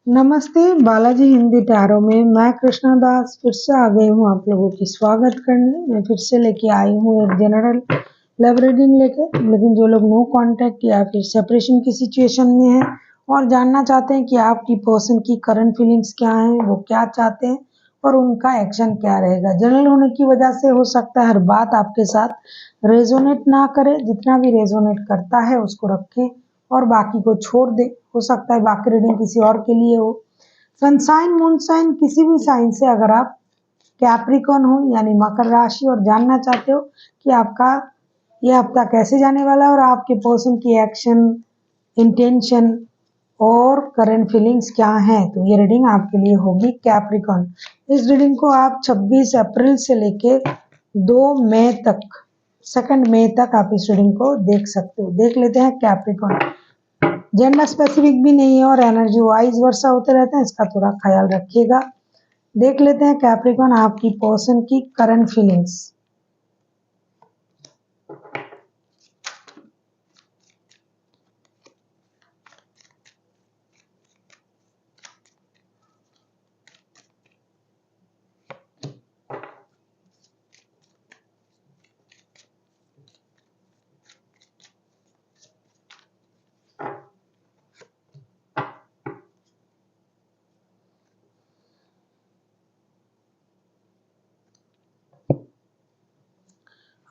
नमस्ते बालाजी हिंदी टैरो में मैं कृष्णा दास फिर से आ गई हूँ आप लोगों की स्वागत करने। मैं फिर से लेके आई हूँ एक जनरल लव रीडिंग लेके। लेकिन जो लोग नो कांटेक्ट या फिर सेपरेशन की सिचुएशन में हैं और जानना चाहते हैं कि आपकी पर्सन की करंट फीलिंग्स क्या हैं, वो क्या चाहते हैं और उनका एक्शन क्या रहेगा। जनरल होने की वजह से हो सकता है हर बात आपके साथ रेजोनेट ना करे, जितना भी रेजोनेट करता है उसको रखें और बाकी को छोड़ दे। हो सकता है बाकी रीडिंग किसी और के लिए हो। सनसाइन मून साइन किसी भी साइन से अगर आप कैप्रिकॉर्न हो यानी मकर राशि और जानना चाहते हो कि आपका ये हफ्ता कैसे जाने वाला है और आपके पर्सन की एक्शन, इंटेंशन और करंट फीलिंग्स क्या हैं, तो ये रीडिंग आपके लिए होगी कैप्रिकॉर्न। इस रीडिंग को आप 26 अप्रैल से लेके 2 मई तक, 2 मई तक आप इस रीडिंग को देख सकते हो। देख लेते हैं कैप्रिकॉर्न। जेंडर स्पेसिफिक भी नहीं है और एनर्जी वाइज वर्षा होते रहते हैं, इसका थोड़ा ख्याल रखिएगा। देख लेते हैं कैप्रिकॉर्न आपकी पर्सन की करंट फीलिंग्स।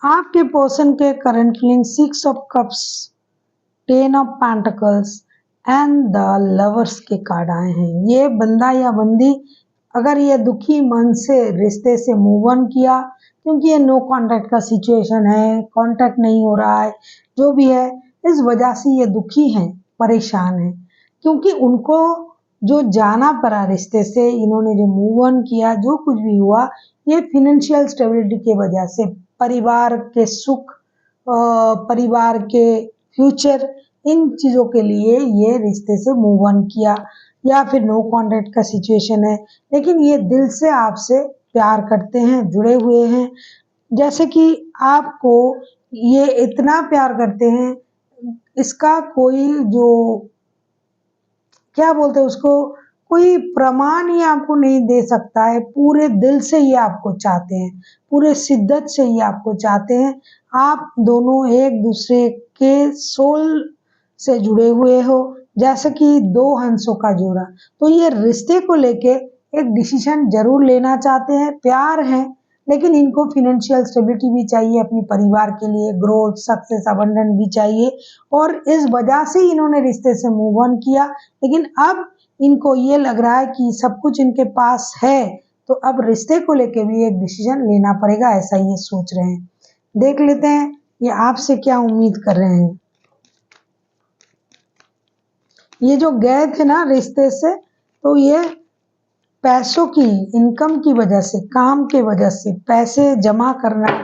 आपके पर्सन के current feeling 6 of cups, 10 of pentacles and the lovers के कार्ड आए हैं। ये बंदा या बंदी अगर ये दुखी मन से रिश्ते से मूव ऑन किया, क्योंकि ये नो कांटेक्ट का सिचुएशन है, कांटेक्ट नहीं हो रहा है, जो भी है इस वजह से ये दुखी हैं, परेशान हैं, क्योंकि उनको जो जाना पड़ा रिश्ते से, इन्होंने जो मूव ऑन किया, जो कुछ भी हुआ ये फिनेंशियल स्टेबिलिटी की वजह से, परिवार के सुख, परिवार के फ्यूचर, इन चीज़ों के लिए ये रिश्ते से मूव ऑन किया या फिर नो कांटेक्ट का सिचुएशन है। लेकिन ये दिल से आपसे प्यार करते हैं, जुड़े हुए हैं। जैसे कि आपको ये इतना प्यार करते हैं, इसका कोई जो क्या बोलते हैं उसको, कोई प्रमाण ही आपको नहीं दे सकता है। पूरे दिल से ये आपको चाहते हैं, पूरे शिद्दत से ये आपको चाहते हैं। आप दोनों एक दूसरे के सोल से जुड़े हुए हो, जैसे कि दो हंसों का जोड़ा। तो ये रिश्ते को लेके एक डिसीजन जरूर लेना चाहते हैं, प्यार है, लेकिन इनको फिनेंशियल स्टेबिलिटी भी चाहिए, अपनी परिवार के लिए ग्रोथ, सक्सेस, अबंडेंस भी चाहिए और इस वजह से इन्होंने रिश्ते से मूव ऑन किया। लेकिन अब इनको ये लग रहा है कि सब कुछ इनके पास है, तो अब रिश्ते को लेके भी एक डिसीजन लेना पड़ेगा, ऐसा ये सोच रहे हैं। देख लेते हैं ये आपसे क्या उम्मीद कर रहे हैं। ये जो गए थे ना रिश्ते से, तो ये पैसों की, इनकम की वजह से, काम के वजह से, पैसे जमा करना,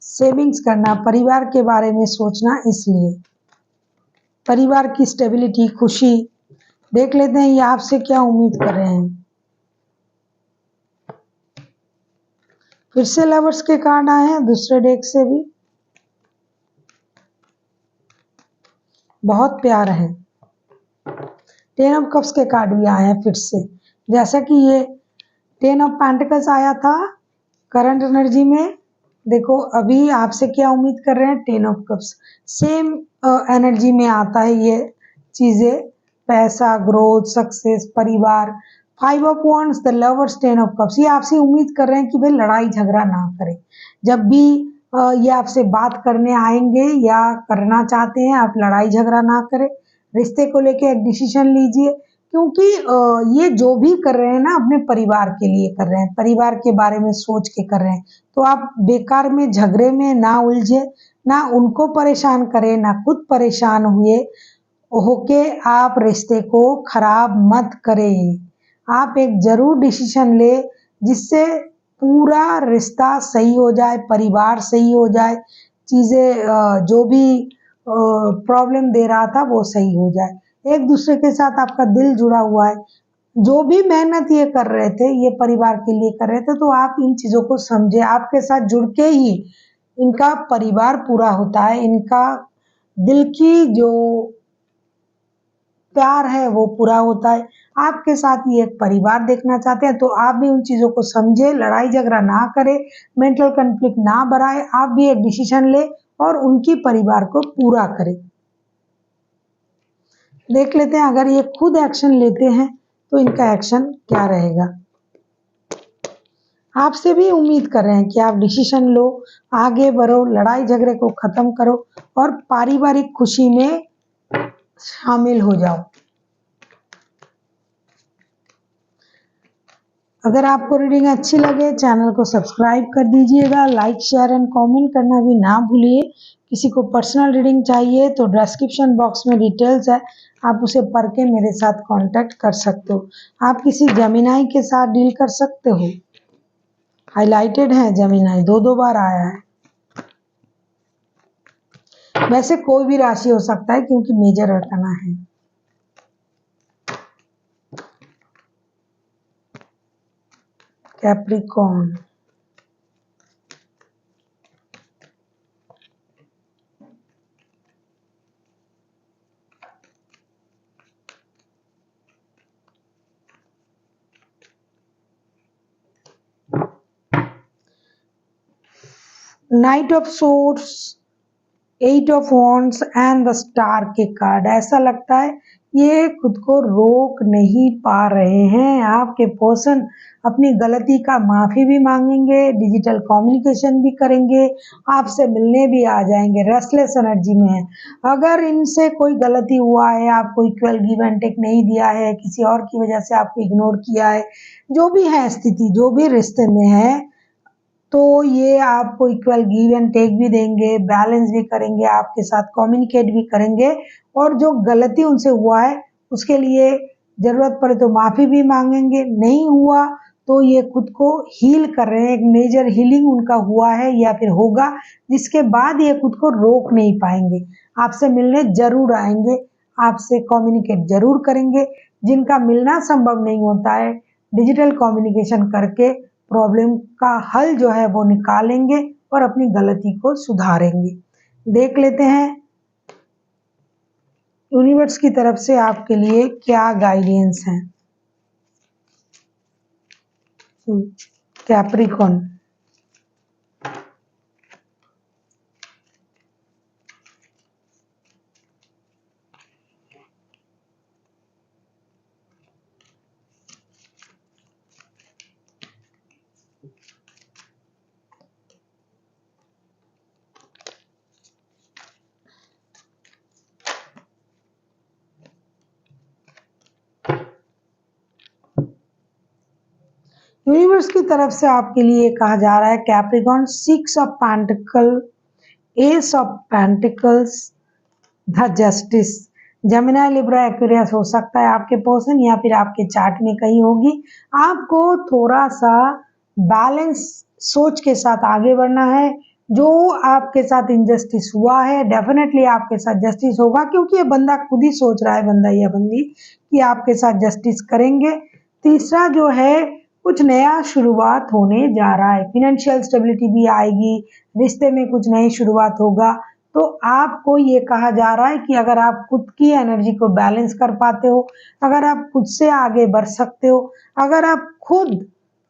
सेविंग्स करना, परिवार के बारे में सोचना, इसलिए परिवार की स्टेबिलिटी, खुशी। देख लेते हैं ये आपसे क्या उम्मीद कर रहे हैं। फिर से लवर्स के कार्ड आए हैं दूसरे डेक से भी, बहुत प्यार है। 10 ऑफ कप्स के कार्ड भी आए हैं फिर से, जैसा कि ये 10 ऑफ पेंटिकल्स आया था करंट एनर्जी में। देखो अभी आपसे क्या उम्मीद कर रहे हैं, 10 ऑफ कप्स सेम एनर्जी में आता है ये चीजें, पैसा, ग्रोथ, सक्सेस, परिवार। 5 of wands, the lovers, 10 of cups, ये आपसे उम्मीद कर रहे हैं कि भाई लड़ाई झगड़ा ना करें। जब भी ये आपसे बात करने आएंगे या करना चाहते हैं, आप लड़ाई झगड़ा ना करें, रिश्ते को लेके एक डिसीजन लीजिए, क्योंकि ये जो भी कर रहे हैं ना अपने परिवार के लिए कर रहे हैं, परिवार के बारे में सोच के कर रहे हैं। तो आप बेकार में झगड़े में ना उलझे, ना उनको परेशान करें, ना खुद परेशान हुए होके आप रिश्ते को खराब मत करें। आप एक जरूर डिसीजन ले जिससे पूरा रिश्ता सही हो जाए, परिवार सही हो जाए, चीजें जो भी प्रॉब्लम दे रहा था वो सही हो जाए। एक दूसरे के साथ आपका दिल जुड़ा हुआ है, जो भी मेहनत ये कर रहे थे, ये परिवार के लिए कर रहे थे, तो आप इन चीजों को समझे। आपके साथ जुड़ के ही इनका परिवार पूरा होता है, इनका दिल की जो प्यार है वो पूरा होता है। आपके साथ ये एक परिवार देखना चाहते हैं, तो आप भी उन चीज़ों को समझे, लड़ाई झगड़ा ना करें, मेंटल कॉन्फ्लिक्ट ना बढ़ाए, आप भी एक डिसीजन ले और उनकी परिवार को पूरा करें। देख लेते हैं अगर ये खुद एक्शन लेते हैं तो इनका एक्शन क्या रहेगा। आपसे भी उम्मीद कर रहे हैं कि आप डिसीजन लो, आगे बढ़ो, लड़ाई झगड़े को खत्म करो और पारिवारिक खुशी में शामिल हो जाओ। अगर आपको रीडिंग अच्छी लगे चैनल को सब्सक्राइब कर दीजिएगा, लाइक शेयर एंड कमेंट करना भी ना भूलिए। किसी को पर्सनल रीडिंग चाहिए तो डिस्क्रिप्शन बॉक्स में डिटेल्स है, आप उसे पढ़ के मेरे साथ कांटेक्ट कर सकते हो। आप किसी जेमिनी के साथ डील कर सकते हो। हाईलाइटेड है जेमिनी, दो बार आया है। वैसे कोई भी राशि हो सकता है क्योंकि मेजर अर्थना है। Capricorn, night of swords, 8 of wands and the star के कार्ड। ऐसा लगता है ये खुद को रोक नहीं पा रहे हैं। आपके पर्सन अपनी गलती का माफी भी मांगेंगे, डिजिटल कम्युनिकेशन भी करेंगे, आपसे मिलने भी आ जाएंगे, रेस्टलेस एनर्जी में है। अगर इनसे कोई गलती हुआ है, आपको इक्वल गिव एंड टेक नहीं दिया है, किसी और की वजह से आपको इग्नोर किया है, जो भी है स्थिति, जो भी रिश्ते में है, तो ये आपको इक्वल गिव एंड टेक भी देंगे, बैलेंस भी करेंगे, आपके साथ कम्युनिकेट भी करेंगे और जो गलती उनसे हुआ है उसके लिए जरूरत पड़े तो माफी भी मांगेंगे। नहीं हुआ तो ये खुद को हील कर रहे हैं, एक मेजर हीलिंग उनका हुआ है या फिर होगा, जिसके बाद ये खुद को रोक नहीं पाएंगे। आपसे मिलने जरूर आएंगे, आपसे कम्युनिकेट जरूर करेंगे। जिनका मिलना संभव नहीं होता है, डिजिटल कम्युनिकेशन करके प्रॉब्लम का हल जो है वो निकालेंगे और अपनी गलती को सुधारेंगे। देख लेते हैं यूनिवर्स की तरफ से आपके लिए क्या गाइडेंस है। कैप्रिकॉर्न, यूनिवर्स की तरफ से आपके लिए कहा जा रहा है Capricorn, 6 of pentacle, S of pentacles, the justice. Gemini, Libra, Aquarius हो सकता है आपके पर्सन या फिर आपके चार्ट में कहीं होगी। आपको थोड़ा सा बैलेंस सोच के साथ आगे बढ़ना है। जो आपके साथ इनजस्टिस हुआ है डेफिनेटली आपके साथ जस्टिस होगा, क्योंकि ये बंदा खुद ही सोच रहा है, बंदा या बंदी, कि आपके साथ जस्टिस करेंगे। तीसरा जो है, कुछ नया शुरुआत होने जा रहा है, फिनेंशियल स्टेबिलिटी भी आएगी, रिश्ते में कुछ नई शुरुआत होगा। तो आपको ये कहा जा रहा है कि अगर आप खुद की एनर्जी को बैलेंस कर पाते हो, अगर आप खुद से आगे बढ़ सकते हो, अगर आप खुद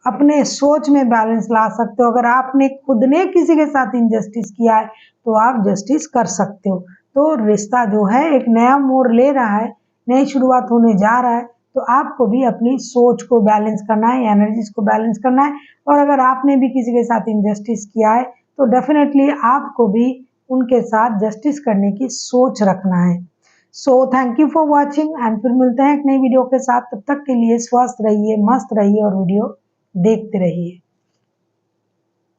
अपने सोच में बैलेंस ला सकते हो, अगर आपने खुद ने किसी के साथ इनजस्टिस किया है तो आप जस्टिस कर सकते हो। तो रिश्ता जो है एक नया मोड़ ले रहा है, नई शुरुआत होने जा रहा है। तो आपको भी अपनी सोच को बैलेंस करना है, एनर्जीज को बैलेंस करना है। और अगर आपने भी किसी के साथ इनजस्टिस किया है तो डेफिनेटली आपको भी उनके साथ जस्टिस करने की सोच रखना है। So thank you for watching and फिर मिलते हैं एक नई वीडियो के साथ। तब तक के लिए स्वस्थ रहिए, मस्त रहिए और वीडियो देखते रहिए।